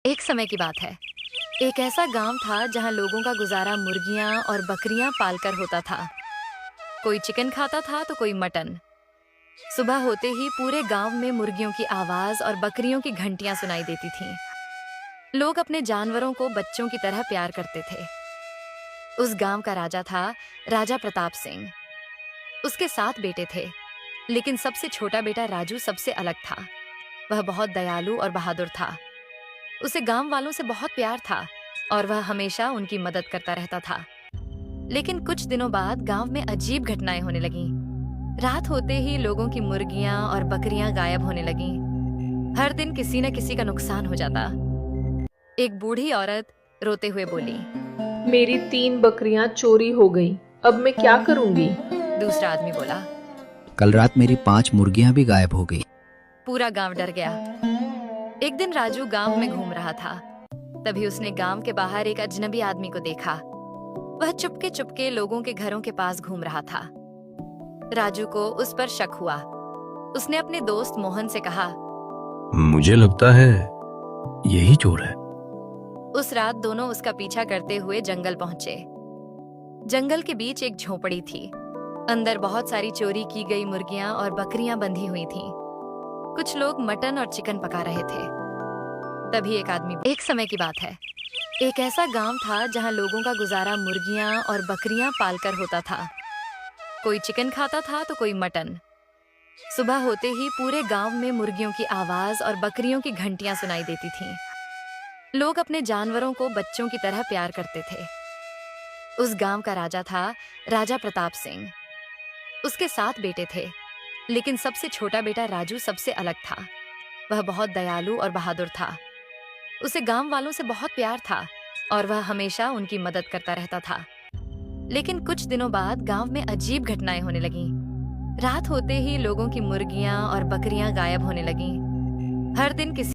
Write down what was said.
एक समय की बात है। एक ऐसा गांव था जहां लोगों का गुजारा मुर्गियां और बकरियां पालकर होता था। कोई चिकन खाता था तो कोई मटन। सुबह होते ही पूरे गांव में मुर्गियों की आवाज और बकरियों की घंटियां सुनाई देती थीं। लोग अपने जानवरों को बच्चों की तरह प्यार करते थे। उस गांव का राजा था राजा प्रताप सिंह। उसके 7 बेटे थे, लेकिन सबसे छोटा बेटा राजू सबसे अलग था। वह बहुत दयालु और बहादुर था। उसे गांव वालों से बहुत प्यार था और वह हमेशा उनकी मदद करता रहता था। लेकिन कुछ दिनों बाद गांव में अजीब घटनाएं होने लगीं। रात होते ही लोगों की मुर्गियां और बकरियां गायब होने लगीं। हर दिन किसी न किसी का नुकसान हो जाता। एक बूढ़ी औरत रोते हुए बोली। मेरी 3 बकरियां चोरी हो गईं। अब मैं क्या करूंगी? दूसरा आदमी बोला। कल रात मेरी 5 मुर्गियां भी गायब हो गई। पूरा गांव डर गया। एक दिन राजू गांव में घूम रहा था। तभी उसने गांव के बाहर एक अजनबी आदमी को देखा। वह चुपके चुपके लोगों के घरों के पास घूम रहा था। राजू को उस पर शक हुआ। उसने अपने दोस्त मोहन से कहा, मुझे लगता है यही चोर है। उस रात दोनों उसका पीछा करते हुए जंगल पहुंचे। जंगल के बीच एक झोपड़ी थी। अंदर बहुत सारी चोरी की गई मुर्गियां और बकरियां बंधी हुई थीं। कुछ लोग मटन और चिकन पका रहे थे। तभी एक आदमी। एक समय की बात है। एक ऐसा गांव था जहां लोगों का गुजारा मुर्गियां और बकरियां पालकर होता था। कोई चिकन खाता था तो कोई मटन। सुबह होते ही पूरे गांव में मुर्गियों की आवाज और बकरियों की घंटियां सुनाई देती थीं। लोग अपने जानवरों को बच्चों की तरह प्यार करते थे। उस गांव का राजा था राजा प्रताप सिंह। उसके 7 बेटे थे, लेकिन सबसे छोटा बेटा राजू सबसे अलग था। वह बहुत दयालु और बहादुर था। उसे गांव वालों से बहुत प्यार था और वह हमेशा उनकी मदद करता रहता था। लेकिन कुछ दिनों बाद गांव में अजीब घटनाएं होने लगीं। रात होते ही लोगों की मुर्गियां और बकरियां गायब होने लगीं। हर दिन किसी